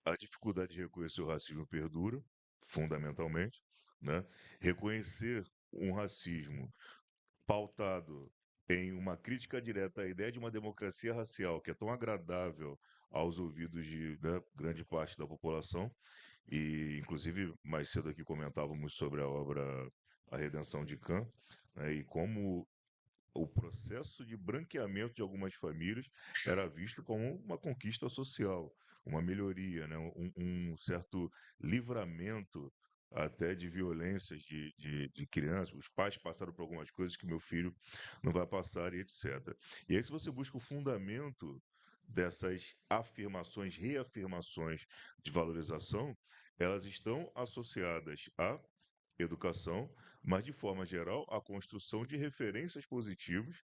a dificuldade de reconhecer o racismo perdura, fundamentalmente, né? Reconhecer um racismo pautado em uma crítica direta à ideia de uma democracia racial que é tão agradável aos ouvidos de, né, grande parte da população, e inclusive mais cedo aqui comentávamos sobre a obra A Redenção de Kant, né, e como o processo de branqueamento de algumas famílias era visto como uma conquista social, uma melhoria, né? Um certo livramento até de violências de crianças. Os pais passaram por algumas coisas que meu filho não vai passar e etc. E aí, se você busca o fundamento dessas afirmações, reafirmações de valorização, elas estão associadas a educação, mas de forma geral, a construção de referências positivas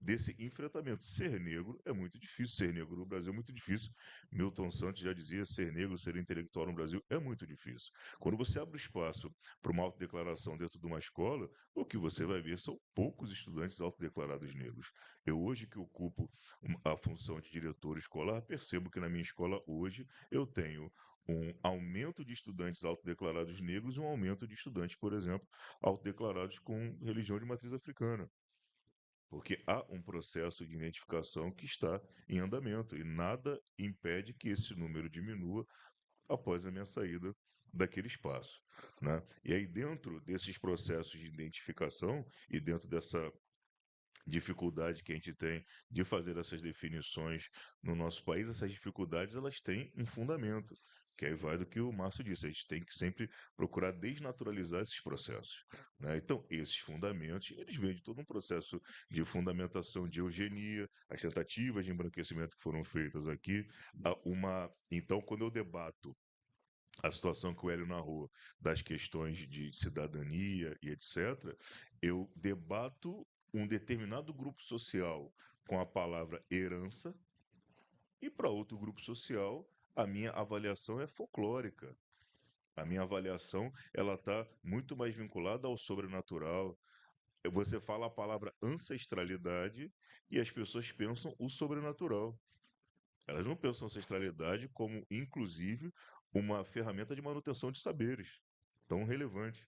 desse enfrentamento. Ser negro é muito difícil, ser negro no Brasil é muito difícil. Milton Santos já dizia: ser negro, ser intelectual no Brasil é muito difícil. Quando você abre espaço para uma autodeclaração dentro de uma escola, o que você vai ver são poucos estudantes autodeclarados negros. Eu, hoje que ocupo a função de diretor escolar, percebo que na minha escola hoje eu tenho um aumento de estudantes autodeclarados negros e um aumento de estudantes, por exemplo, autodeclarados com religião de matriz africana. Porque há um processo de identificação que está em andamento e nada impede que esse número diminua após a minha saída daquele espaço, né? E aí, dentro desses processos de identificação e dentro dessa dificuldade que a gente tem de fazer essas definições no nosso país, essas dificuldades elas têm um fundamento, que aí vai do que o Márcio disse, a gente tem que sempre procurar desnaturalizar esses processos, né? Então, esses fundamentos, eles vêm de todo um processo de fundamentação de eugenia, as tentativas de embranquecimento que foram feitas aqui, então, quando eu debato a situação que o Hélio narrou das questões de cidadania e etc., eu debato um determinado grupo social com a palavra herança, e para outro grupo social a minha avaliação é folclórica. A minha avaliação ela está muito mais vinculada ao sobrenatural. Você fala a palavra ancestralidade e as pessoas pensam o sobrenatural. Elas não pensam ancestralidade como, inclusive, uma ferramenta de manutenção de saberes tão relevante,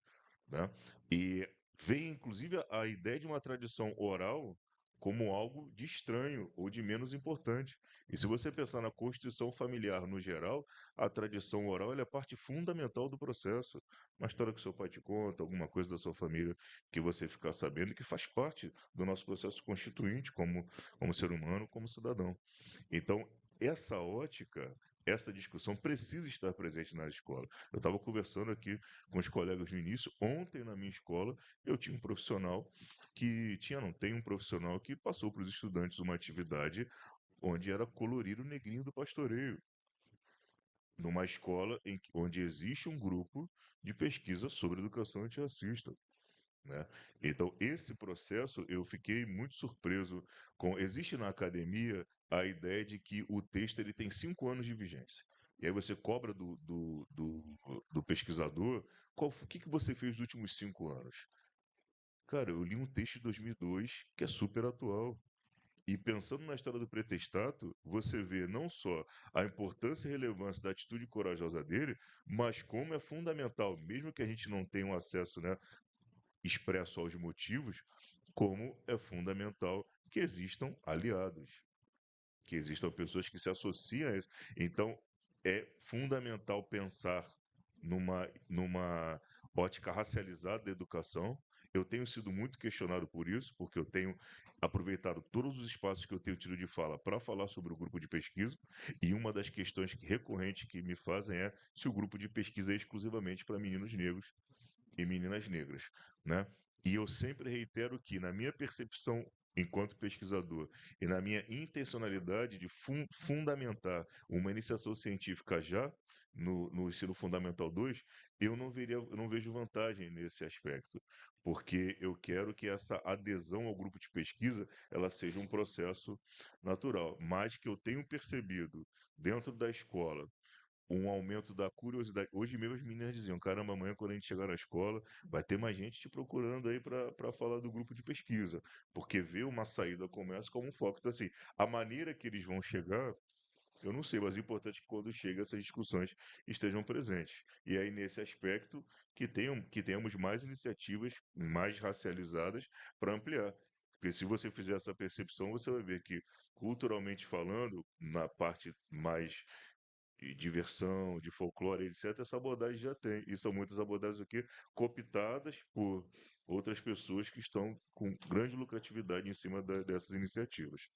né? E vem, inclusive, a ideia de uma tradição oral como algo de estranho ou de menos importante. E se você pensar na constituição familiar no geral, a tradição oral ela é parte fundamental do processo. Uma história que seu pai te conta, alguma coisa da sua família que você ficar sabendo que faz parte do nosso processo constituinte como ser humano, como cidadão. Então, essa ótica, essa discussão precisa estar presente na escola. Eu estava conversando aqui com os colegas no início. Ontem, na minha escola, eu tinha um profissional não tem um profissional que passou para os estudantes uma atividade onde era colorir o negrinho do pastoreio, numa escola onde existe um grupo de pesquisa sobre educação antirracista, né? Então, esse processo eu fiquei muito surpreso com. Existe na academia a ideia de que o texto ele tem 5 anos de vigência. E aí você cobra do pesquisador o que você fez nos últimos 5 anos. Cara, eu li um texto de 2002 que é super atual. E pensando na história do pretextato, você vê não só a importância e relevância da atitude corajosa dele, mas como é fundamental, mesmo que a gente não tenha um acesso, né, expresso aos motivos, como é fundamental que existam aliados, que existam pessoas que se associam a isso. Então, é fundamental pensar numa ótica racializada da educação. Eu tenho sido muito questionado por isso, porque eu tenho aproveitado todos os espaços que eu tenho tido de fala para falar sobre o grupo de pesquisa, e uma das questões recorrentes que me fazem é se o grupo de pesquisa é exclusivamente para meninos negros e meninas negras, né? E eu sempre reitero que, na minha percepção enquanto pesquisador e na minha intencionalidade de fundamentar uma iniciação científica já no ensino fundamental 2, eu não vejo vantagem nesse aspecto, porque eu quero que essa adesão ao grupo de pesquisa ela seja um processo natural, mas que eu tenho percebido dentro da escola um aumento da curiosidade. Hoje mesmo as meninas diziam: caramba, amanhã quando a gente chegar na escola, vai ter mais gente te procurando aí para falar do grupo de pesquisa, porque vê uma saída como essa como um foco. Então, assim, a maneira que eles vão chegar Eu não sei, mas o importante é que quando chega essas discussões estejam presentes. E aí, nesse aspecto, que tenhamos mais iniciativas mais racializadas para ampliar. Porque se você fizer essa percepção, você vai ver que, culturalmente falando, na parte mais de diversão, de folclore, etc., essa abordagem já tem. E são muitas abordagens aqui cooptadas por outras pessoas que estão com grande lucratividade em cima dessas iniciativas.